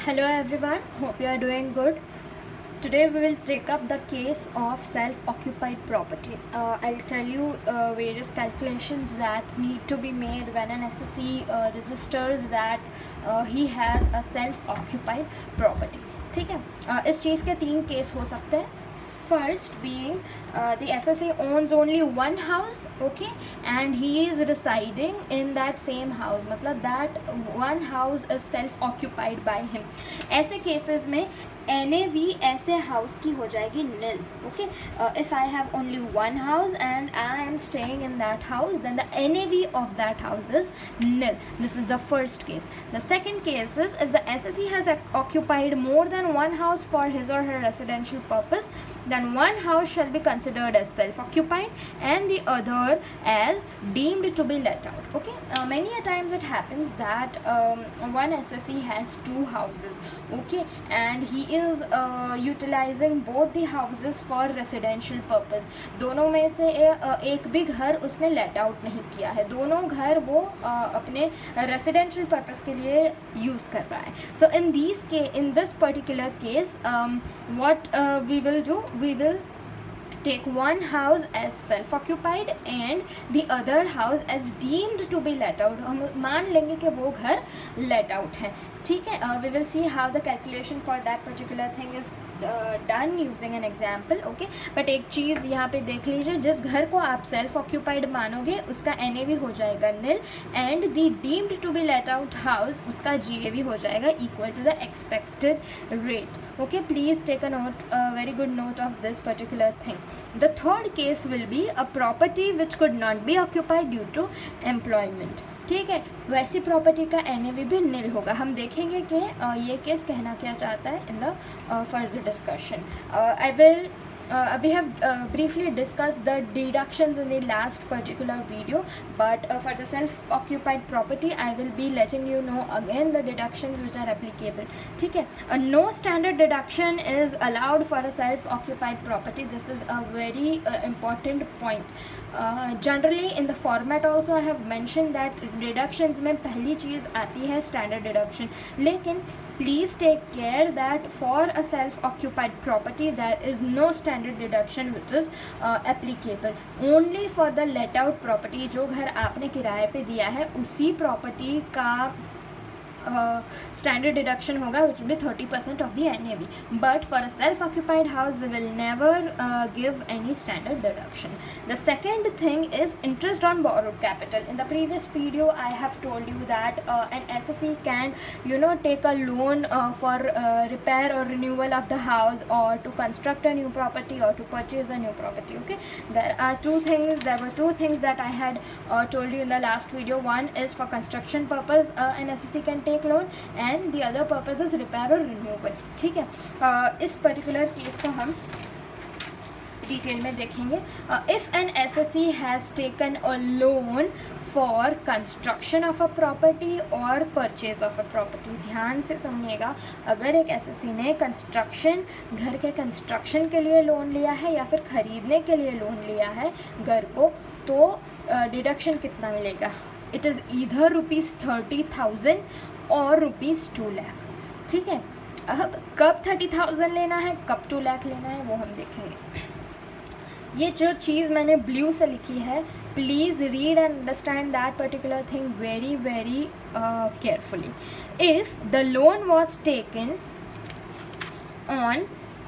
Hello everyone, hope you are doing good. Today we will take up the case of self-occupied property. I'll tell you various calculations that need to be made when an SSE registers that he has a self-occupied property. ठीक है, इस चीज़ के 3 case हो सकते हैं. First being the SSA owns only one house, okay, and he is residing in that same house, मतलब that one house is self occupied by him. ऐसे cases में NAV ऐसे house की हो जाएगी nil, okay. If I have only one house and I am staying in that house, then the NAV of that house is nil. This is the first case. The second case is if the SSE has occupied more than one house for his or her residential purpose, then one house shall be considered as self-occupied and the other as deemed to be let out, okay. Many a times it happens that one SSE has two houses, okay, and he is utilizing both the houses for residential purpose. दोनों में से एक भी घर उसने let out नहीं किया है, दोनों घर वो अपने residential purpose के लिए use कर रहा है. So in this particular case, what we will do, we will take one house as self-occupied and the other house as deemed to be let out. हम मान लेंगे कि वो घर let out है, ठीक है. We will see how the calculation for that particular thing is done using an example, okay. But एक चीज़ यहाँ पे देख लीजिए, जिस घर को आप self occupied मानोगे उसका NAV हो जाएगा nil and the deemed to be let out house उसका GAV हो जाएगा equal to the expected rate, okay. Please take a note, very good note of this particular thing. The third case will be a property which could not be occupied due to employment, ठीक है. वैसी property का NAV भी nil होगा. हम देखेंगे कि ये केस कहना क्या चाहता है in the further discussion. We have briefly discussed the deductions in the last particular video, but for the self-occupied property I will be letting you know again the deductions which are applicable, ठीक है. No standard deduction is allowed for a self-occupied property. This is a very important point. Generally in the format also I have mentioned that deductions में पहली चीज़ आती है standard deduction, लेकिन please take care that for a self-occupied property there is no standard deduction which is applicable. Only for the let out property, जो घर आपने किराए पे दिया है उसी प्रॉपर्टी का standard deduction होगा which will be 30% of the NAV. But for a self-occupied house we will never give any standard deduction. The second thing is interest on borrowed capital. In the previous video I have told you that an SSE can take a loan for repair or renewal of the house or to construct a new property or to purchase a new property, okay. There were two things that I had told you in the last video. One is for construction purpose an SSE can take loan and the other purpose is repair or renewal, ठीक है. इस particular case को हम detail में देखेंगे. If an SSE has taken a loan for construction of a property or purchase of a property, ध्यान से समझिएगा. अगर एक SSE ने घर के कंस्ट्रक्शन के लिए लोन लिया है या फिर ख़रीदने के लिए लोन लिया है घर को, तो डिडक्शन कितना मिलेगा? It is either ₹30,000 और ₹2 लाख, ठीक है. अब कब 30,000 लेना है, कब 2 लाख लेना है, वो हम देखेंगे. ये जो चीज़ मैंने ब्लू से लिखी है, please read and understand that particular thing very very carefully. If the loan was taken on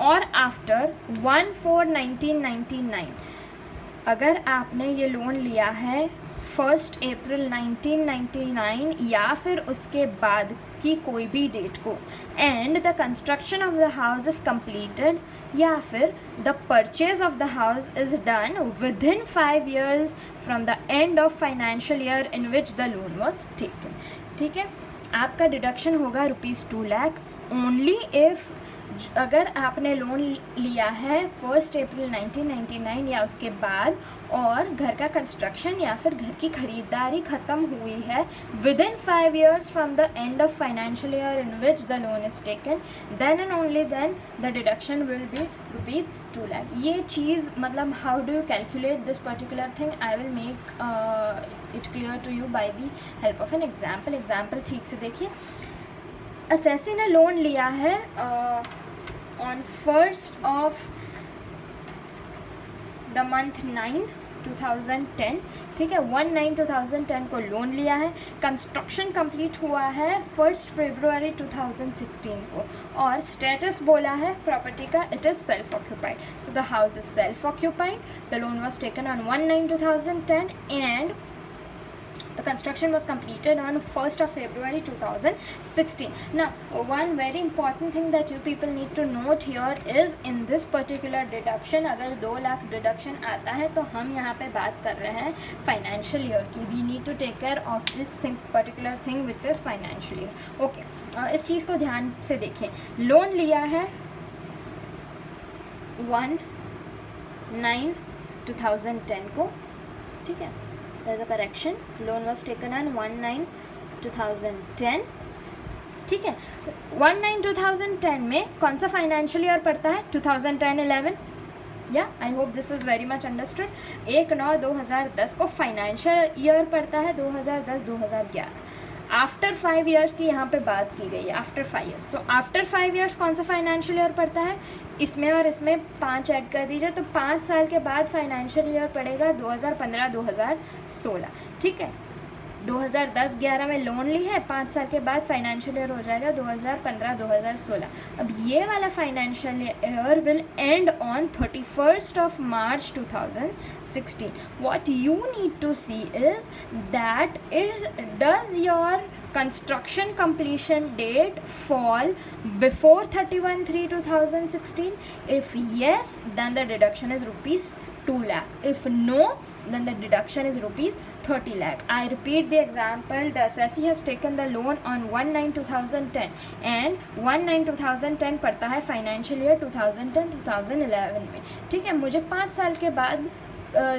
और आफ्टर 1/4/1999, अगर आपने ये लोन लिया है 1 अप्रैल 1999 या फिर उसके बाद की कोई भी डेट को, and the construction of the house is completed या फिर the purchase of the house is done with in 5 years from the end of financial year in which the loan was taken, ठीक है. आपका deduction होगा ₹2 lakh only if अगर आपने loan लिया है 1 अप्रैल 1999 या उसके बाद और घर का कंस्ट्रक्शन या फिर घर की ख़रीदारी ख़त्म हुई है within 5 years from the end of financial year in which the loan is taken, then and only then the deduction will be ₹2 lakh. ये चीज़ मतलब how do you calculate this particular thing, I will make it clear to you by the help of an example. ठीक से देखिए. Assessee ने loan लिया है on 1st of the month 9 2010, ठीक है, 1/9/2010 को लोन लिया है। कंस्ट्रक्शन कंप्लीट हुआ है 1 फरवरी 2016 को, और स्टेटस बोला है प्रॉपर्टी का it is self occupied. So the house is self occupied, the loan was taken on 1/9/2010 and the construction was completed on 1st of February 2016. Now one very important thing that you people need to note here is in this particular deduction, अगर 2 lakh deduction आता है तो हम यहाँ पे बात कर रहे हैं financial year की. We need to take care of this thing, particular thing which is financial year. Okay, इस चीज़ को ध्यान से देखें. लोन लिया है 1/9/2010 को, ठीक है, there's a correction, loan was taken on 1/9/2010, ठीक है. 1/9/2010 में कौन सा फाइनेंशियल ईयर पड़ता है? 2010-11. या आई hope this is very much understood. 1/9/2010 को फाइनेंशियल ईयर पड़ता है 2010-2011. आफ्टर 5 ईयर्स की यहाँ पे बात की गई है, आफ्टर 5 ईयर्स. तो आफ्टर 5 ईयर्स कौन सा फाइनेंशियल ईयर पड़ता है? इसमें और इसमें 5 ऐड कर दीजिए, तो 5 साल के बाद फाइनेंशियल ईयर पड़ेगा 2015-2016, ठीक है. 2010-11 में लोन ली है, 5 साल के बाद फाइनेंशियल ईयर हो जाएगा 2015-2016. अब ये वाला financial year will and on 31st of March 2016. What you need to see is that does your construction completion date fall before 31/3/2016? If yes, then the deduction is rupees 2 lakh. If no, then the deduction is rupees 30 lakh. I repeat the example. The assessee has taken the loan on 1/9/2010 and 1/9/2010 पड़ता है financial year 2010-2011 में, ठीक है. मुझे 5 साल के बाद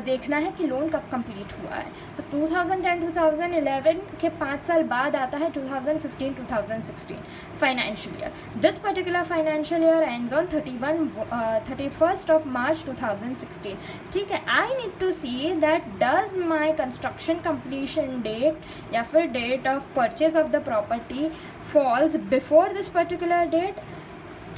देखना है कि लोन कब कंप्लीट हुआ है. तो 2010-2011 के 5 साल बाद आता है 2015-2016 financial year. This particular financial year ends on 31st of March 2016, ठीक है. I need to see that does my construction completion date या फिर date of purchase of the property falls before this particular date,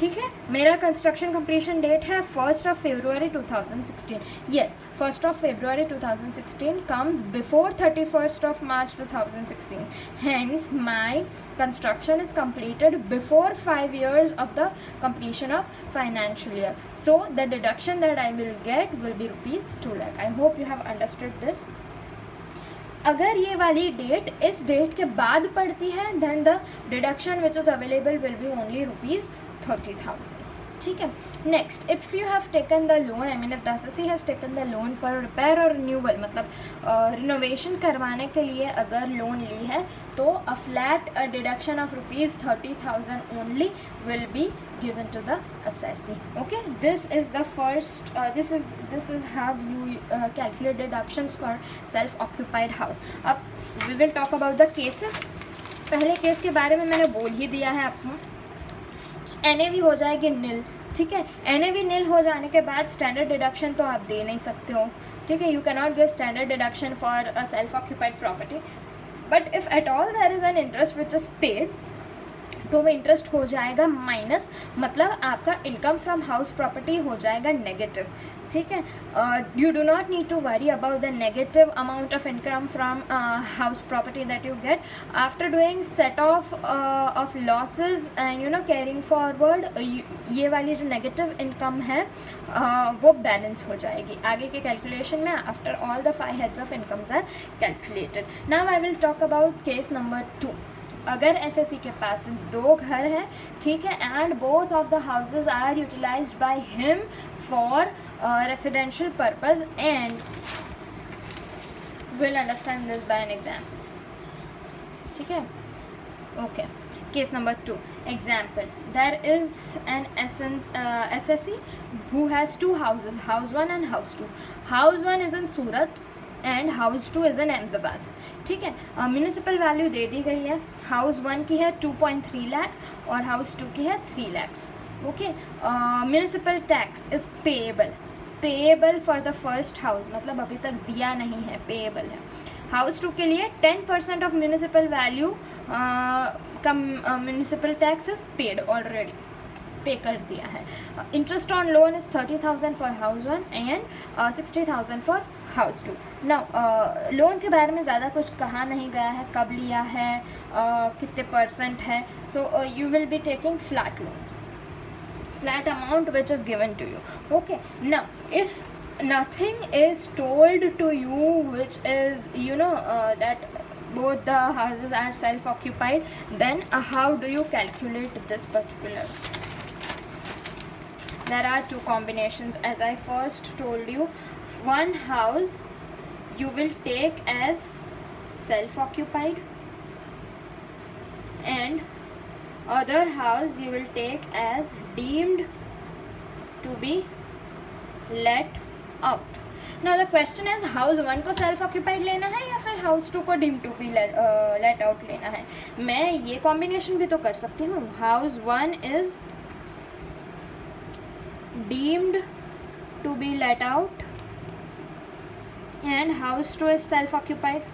ठीक है. मेरा construction completion date है 1st of February 2016. Yes, 1st of February 2016 comes before 31st of March 2016. Hence, my construction is completed before 5 years of the completion of financial year. So, the deduction that I will get will be rupees 2 lakh. I hope you have understood this. अगर ये वाली date इस date के बाद पड़ती है then the deduction which is available will be only rupees 30,000, ठीक है. Next, if you have taken the loan, I mean if the assessee has taken the loan for repair और रिन्यूअल, मतलब renovation करवाने के लिए अगर लोन ली है, तो a flat deduction of rupees 30,000 only will be given to the assessee. Okay, this is the first this is how you calculate deductions for self occupied house. अब we will talk about the cases. पहले case के बारे में मैंने बोल ही दिया है आपको. NAV हो जाएगी नील, ठीक है. NAV नील हो जाने के बाद स्टैंडर्ड डिडक्शन तो आप दे नहीं सकते हो, ठीक है. You can not give standard deduction for a self occupied property, but if at all there is an interest which is paid, तो वो इंटरेस्ट हो जाएगा माइनस, मतलब आपका इनकम फ्रॉम हाउस प्रॉपर्टी हो जाएगा नेगेटिव, ठीक है. You do not need to worry about the negative amount of income from house property that you get after doing set off losses and you know carrying forward. ये वाली जो negative income है वो balance हो जाएगी आगे के calculation में after all the 5 heads of incomes are calculated. Now I will talk about case number 2. अगर एसएससी के पास 2 घर हैं, ठीक है, and both of the houses are utilized by him for residential purpose, and will understand this by an example, ठीक है. Okay, case number 2 example. There is an SSC who has 2 houses, house 1 and house 2. House 1 is in Surat and house 2 is in Ahmedabad, ठीक है. Municipal value दे दी गई है. House 1 की है 2.3 लाख और house 2 की है 3 lakhs. Okay, municipal tax is payable for the first house, मतलब अभी तक दिया नहीं है, पेएबल है. हाउस 2 के लिए 10% ऑफ म्यूनिसिपल वैल्यू का municipal tax is paid already, पे कर दिया है. Interest on loan is 30,000 for house 1 and 60,000 for house 2. Now loan के बारे में ज़्यादा कुछ कहा नहीं गया है, कब लिया है, कितने % है. So you will be taking flat loans, flat amount which is given to you. Okay, now if nothing is told to you which is that both the houses are self occupied, then how do you calculate this particular? There are two combinations, as I first told you. One house you will take as self occupied and other house you will take as deemed to be let out. Now the question is, house 1 को self occupied लेना है या फिर house 2 को deemed to be let out लेना है. मैं ये combination भी तो कर सकती हूँ. house 1 is deemed to be let out and house 2 is self occupied.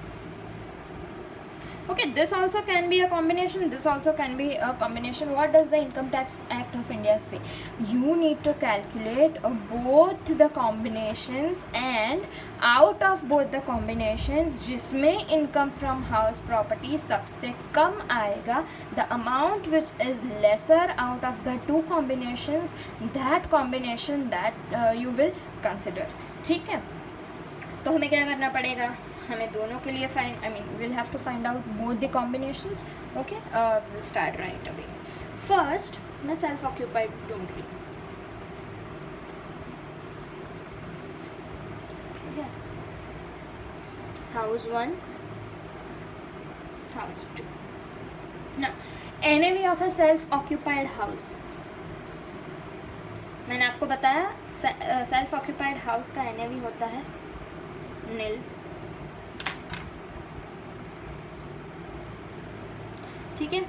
Okay, this also can be a combination, this also can be a combination. What does the Income Tax Act of India say? You need to calculate both the combinations, and out of both the combinations जिसमें income from house property सबसे कम आएगा, the amount which is lesser out of the two combinations, that combination that you will consider. ठीक है, तो हमें क्या करना पड़ेगा, हमें दोनों के लिए we'll have to find out both the combinations. Okay, we'll start right away. First मैं self occupied ढूंढ रही हूँ. ठीक है, house 1, house 2. Now NAV of a self occupied house, मैंने आपको बताया self occupied house का NAV होता है nil. ठीक है,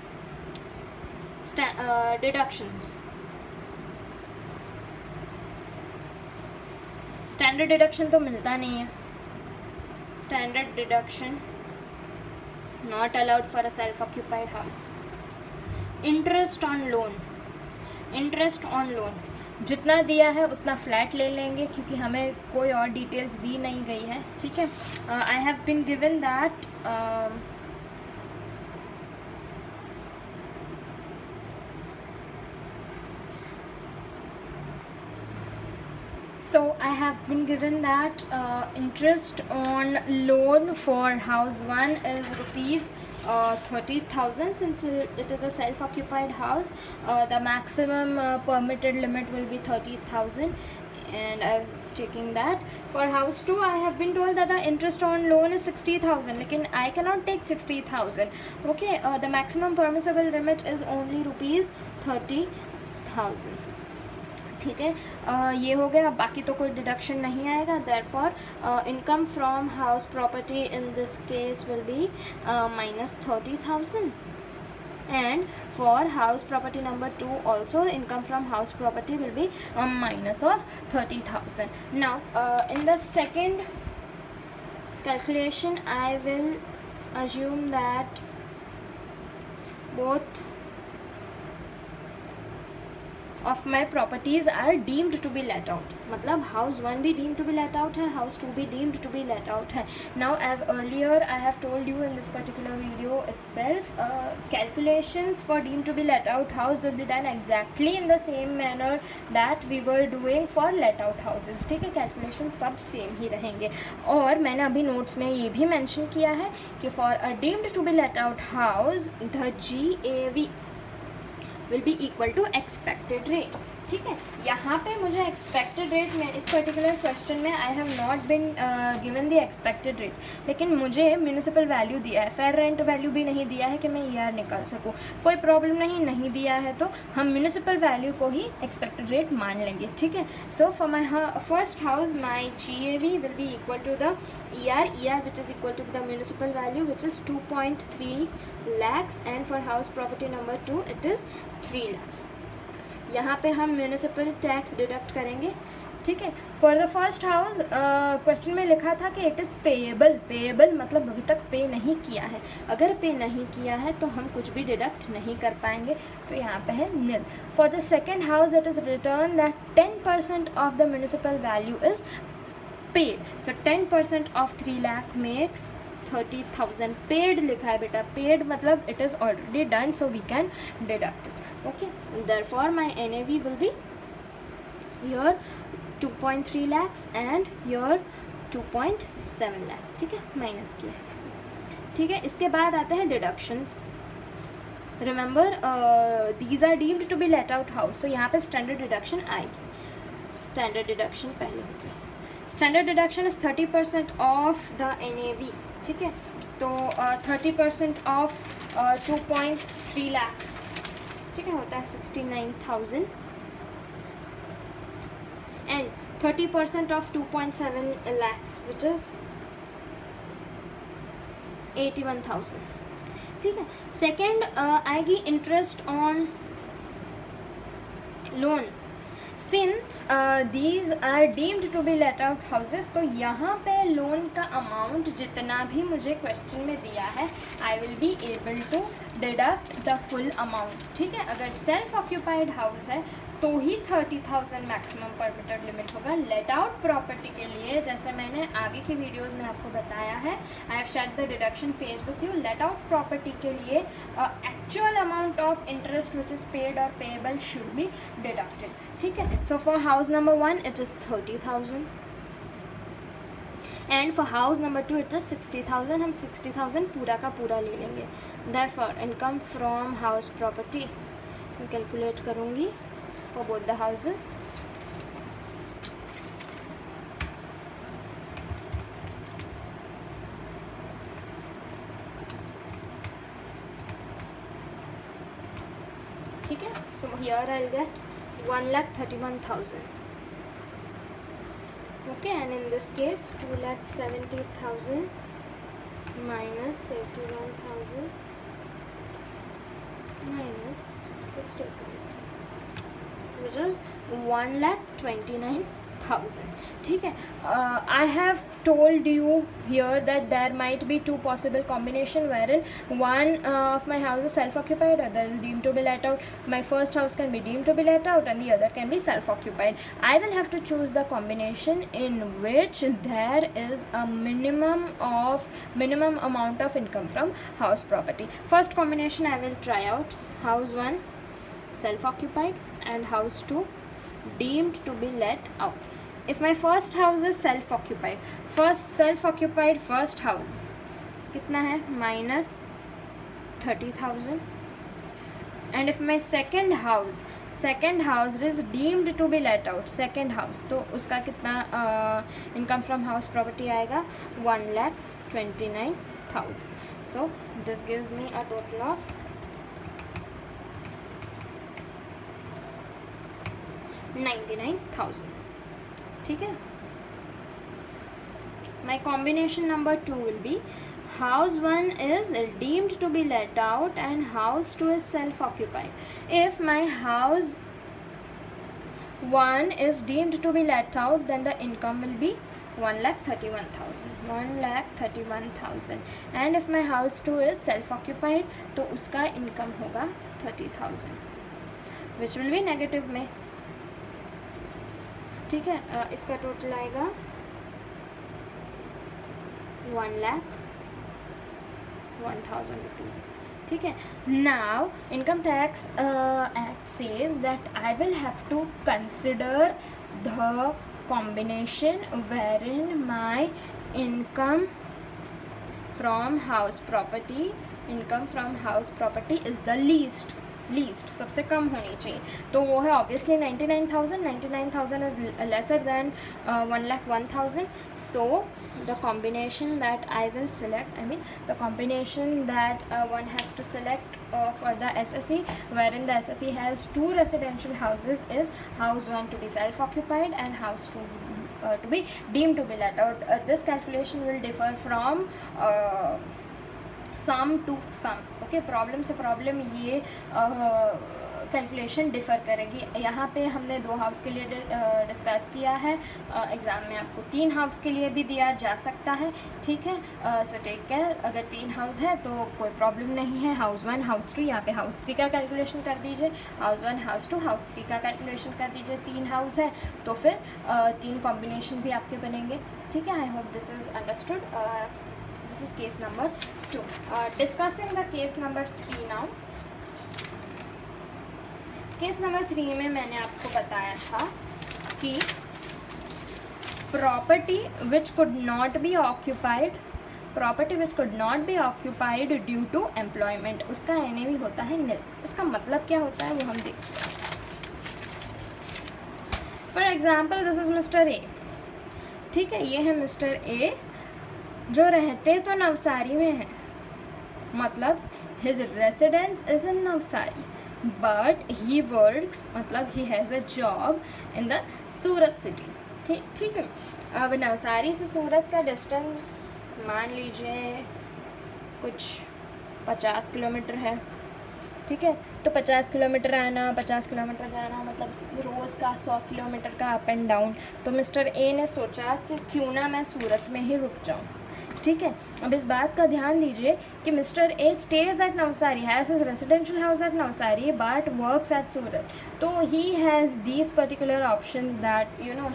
डिडक्शंस, स्टैंडर्ड डिडक्शन तो मिलता नहीं है. Standard deduction not allowed for a self occupied house. Interest on loan, interest on loan जितना दिया है उतना फ्लैट ले लेंगे, क्योंकि हमें कोई और डिटेल्स दी नहीं गई है. ठीक है, I have been given that so I have been given that interest on loan for house 1 is rupees 30,000. Since it is a self-occupied house, the maximum permitted limit will be 30,000, and I'm taking that. For house 2 I have been told that the interest on loan is 60,000, लेकिन I cannot take 60,000. Okay, the maximum permissible limit is only rupees 30,000. ठीक है, ये हो गया. बाकी तो कोई deduction नहीं आएगा. Therefore income from house property in this case will be -30,000, and for house property number 2 also income from house property will be minus of 30,000. Now in the second calculation I will assume that both of my properties are deemed to be let out. मतलब house 1 भी deemed to be let out है, house 2 भी deemed to be let out है. Now as earlier I have told you in this particular video itself, calculations for deemed to be let out house will be done exactly in the same manner that we were doing for let out houses. ठीक है, calculation सब same ही रहेंगे. और मैंने अभी notes में ये भी mention किया है कि for a deemed to be let out house the GAV will be equal to expected rate. ठीक है, यहाँ पे मुझे एक्सपेक्टेड रेट में इस पर्टिकुलर क्वेश्चन में I have not been given the expected rate, लेकिन मुझे म्यूनिसिपल वैल्यू दिया है, फेयर रेंट वैल्यू भी नहीं दिया है कि मैं ER निकाल सकूँ. कोई प्रॉब्लम नहीं दिया है तो हम म्यूनिसिपल वैल्यू को ही एक्सपेक्टेड रेट मान लेंगे. ठीक है, so for my first house my GAV will be equal to the ER which is equal to the municipal value which is 2.3 lakhs, and for house property number 2 it is 3 lakhs. यहाँ पे हम municipal tax deduct करेंगे ठीक है। For the first house question में लिखा था कि इट इज़ पेएबल। पेएबल मतलब अभी तक पे नहीं किया है। अगर पे नहीं किया है तो हम कुछ भी डिडक्ट नहीं कर पाएंगे, तो यहाँ पे है nil. For the second house it is return that 10% of the municipal value is paid. So 10% of 3 lakh makes 30,000। Paid लिखा है बेटा, पेड मतलब it is already done, so we can deduct it. Okay, therefore my NAV will be your 2.3 lakhs and your 2.7 lakh। ठीक है, minus किया है। ठीक है, इसके बाद आते हैं deductions. Remember these are deemed to be let out house, so यहाँ पे स्टैंडर्ड डिडक्शन आएगी। स्टैंडर्ड डिडक्शन पहले होगी। Standard deduction is 30% of the NAV। ठीक है, तो 30% ऑफ 2.3 लाख, ठीक है, होता है 69,000 and 30% of 2.7 lakhs which is 81,000। ठीक है, सेकेंड आएगी interest on loan. Since these are deemed to be let out houses, तो यहाँ पे लोन का अमाउंट जितना भी मुझे क्वेश्चन में दिया है I will be able to deduct the full amount. ठीक है, अगर सेल्फ ऑक्यूपाइड हाउस है तो ही 30,000 मैक्सिमम परमिटेड लिमिट होगा। लेट आउट प्रॉपर्टी के लिए, जैसे मैंने आगे की वीडियोस में आपको बताया है, I have shared the deduction page with you. Late out property के लिए actual amount of interest which is paid और पेएबल शुड बी डिडक्टेड। ठीक है, so for house number 1 it is 30,000 and for house number 2 it is 60,000। हम 60,000 पूरा का पूरा ले लेंगे। Therefore income from house property मैं कैलकुलेट करूँगी for both the houses। ठीक है, so here I'll get 1,31,000। okay, and in this case 2,70,000 minus 81,000 minus 60,000 which is 1,29,000। ठीक है, I have told you here that there might be two possible combination wherein one of my house is self-occupied, other is deemed to be let out. My first house can be deemed to be let out and the other can be self-occupied. I will have to choose the combination in which there is a minimum amount of income from house property. First combination I will try out. House 1 self-occupied and house 2 deemed to be let out. If my first house is self-occupied, first house कितना है -30,000, and if my second house is deemed to be let out, second house, तो उसका कितना income from house property आएगा 1,29,000। so this gives me a total of 99,000। ठीक है, my combination number 2 will be house 1 is deemed to be let out and house 2 is self-occupied. If my house 1 is deemed to be let out, then the income will be 1,31,000 and if my house 2 is self-occupied तो उसका income होगा 30,000 which will be negative में। ठीक है, इसका total आएगा 1,01,000 rupees. ठीक है, now income tax act says that I will have to consider the combination wherein my income from house property is the least, सबसे कम होनी चाहिए, तो वो है obviously 99,000 is lesser than 1,01,000। So the combination that I will select, the combination that one has to select for the SSE wherein the SSE has 2 residential houses is house 1 to be self-occupied and house 2 to be deemed to be let out. This calculation will differ from sum to sum। Okay, problem से problem ये calculation differ करेगी। यहाँ पे हमने 2 house के लिए discuss किया है, एग्ज़ाम में आपको 3 हाउस के लिए भी दिया जा सकता है, ठीक है। सो टेक केयर, अगर 3 हाउस है तो कोई प्रॉब्लम नहीं है। हाउस 1 हाउस 2, यहाँ पे हाउस 3 का कैलकुलेशन कर दीजिए, हाउस 1 हाउस 2 हाउस 3 का कैलकुलेशन कर दीजिए। 3 हाउस है तो फिर 3 कॉम्बिनेशन भी आपके बनेंगे, ठीक है। I hope this is understood. This is case number 2। Discussing the case number 3 now. Case number 3 में मैंने आपको बताया था कि property which could not be occupied due to employment, उसका NAV होता है nil। उसका मतलब क्या होता है वो हम देखते हैं। For example this is mister A, ठीक है, ये है मिस्टर ए जो रहते तो नवसारी में है, मतलब his residence is in Navsari but he works, मतलब he has a job in the Surat city, ठीक है। अब नवसारी से सूरत का डिस्टेंस मान लीजिए कुछ 50 किलोमीटर है, ठीक है। तो 50 किलोमीटर आना 50 किलोमीटर जाना, मतलब रोज़ का 100 किलोमीटर का अप एंड डाउन। तो मिस्टर ए ने सोचा कि क्यों ना मैं सूरत में ही रुक जाऊँ, ठीक है। अब इस बात का ध्यान दीजिए कि mister A stays at Navsari, has his residential house at Navsari but works at Surat. तो he has these particular options that you know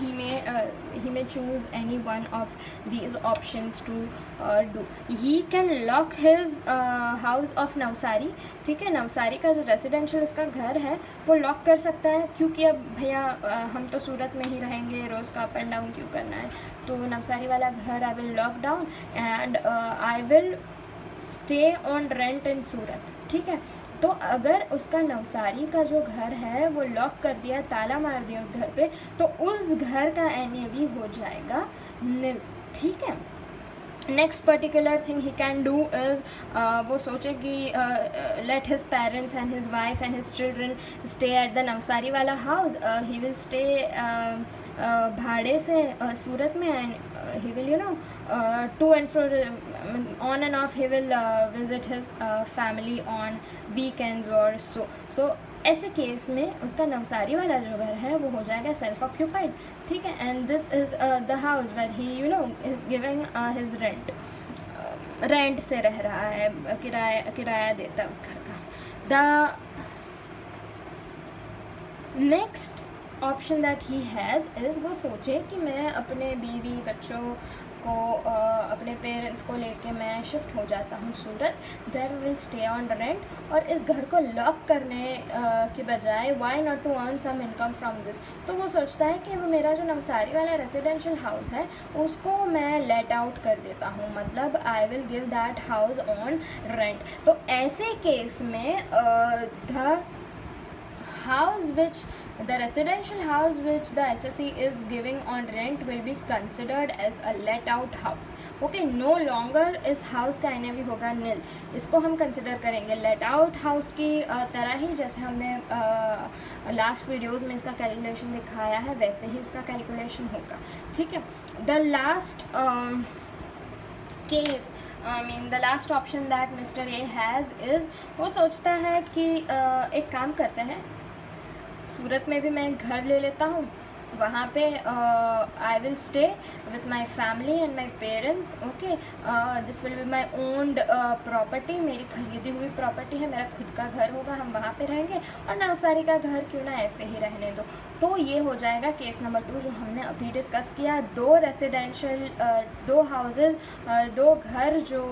he may choose any one of these options to do. He can lock his house of Navsari, ठीक है। नवसारी का जो residential उसका घर है वो lock कर सकता है, क्योंकि अब भैया हम तो सूरत में ही रहेंगे, रोज़ का अप एंड डाउन क्यों करना है। तो नवसारी वाला घर I will lock down and I will stay on rent in Surat, ठीक है। तो अगर उसका नवसारी का जो घर है वो लॉक कर दिया, ताला मार दिया उस घर पे, तो उस घर का NAV हो जाएगा nil, ठीक है। Next particular thing he can do is, वो सोचे कि late his parents and his wife and his children stay at the Navsari वाला हाउस। ही विल स्टे भाड़े से सूरत में, and he will to and fro, on and off he will visit his family on weekends or so ऐसे case में उसका नवसारी वाला जो घर है वो हो जाएगा सेल्फ ऑक्यूपाइड, ठीक है। And this is the house where he is giving his rent से रह रहा है, किराया देता है उस घर का। The next option that he has is, वो सोचे कि मैं अपने बीवी बच्चों को अपने पेरेंट्स को लेके मैं शिफ्ट हो जाता हूँ Surat, there will stay on rent, और इस घर को लॉक करने के बजाय why not to earn some income from this. तो वो सोचता है कि वो मेरा जो नवसारी वाला रेजिडेंशियल हाउस है उसको मैं लेट आउट कर देता हूँ, मतलब I will give that house on rent. तो ऐसे केस में the residential house which the SSE is giving on rent will be considered as a let out house, okay। no longer इस house का NAV होगा nil, इसको हम consider करेंगे let out house की तरह ही, जैसे हमने लास्ट वीडियोज़ में इसका कैलकुलेशन दिखाया है वैसे ही उसका कैलकुलेशन होगा, ठीक है। The last case, the last option that mister A has is, वो सोचता है कि एक काम करते हैं, सूरत में भी मैं एक घर ले लेता हूँ, वहाँ पे आई will stay with my family and my parents, okay. This will be my owned property, मेरी खरीदी हुई प्रॉपर्टी है, मेरा खुद का घर होगा, हम वहाँ पे रहेंगे, और नवसारी का घर क्यों ना ऐसे ही रहने दो। तो ये हो जाएगा केस नंबर 2 जो हमने अभी डिस्कस किया। 2 रेसिडेंशियल, 2 हाउसेज, 2 घर जो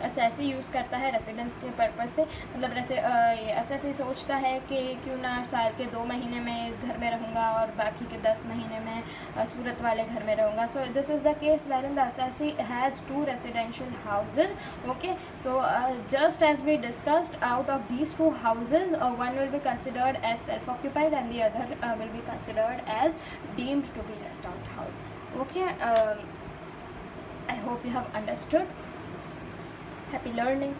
एसएससी यूज़ करता है रेसिडेंस के पर्पज़ से, मतलब एसएससी सोचता है कि क्यों ना साल के 2 महीने में इस घर में रहूँगा और बाकी के 10 महीने में सूरत वाले घर में रहूँगा। So this is the case wherein the SSE has 2 residential houses, okay। So just as we discussed, out of these 2 houses, one will be considered as self-occupied and the other will be considered as deemed to be let out house, okay। I hope you have understood. Happy learning.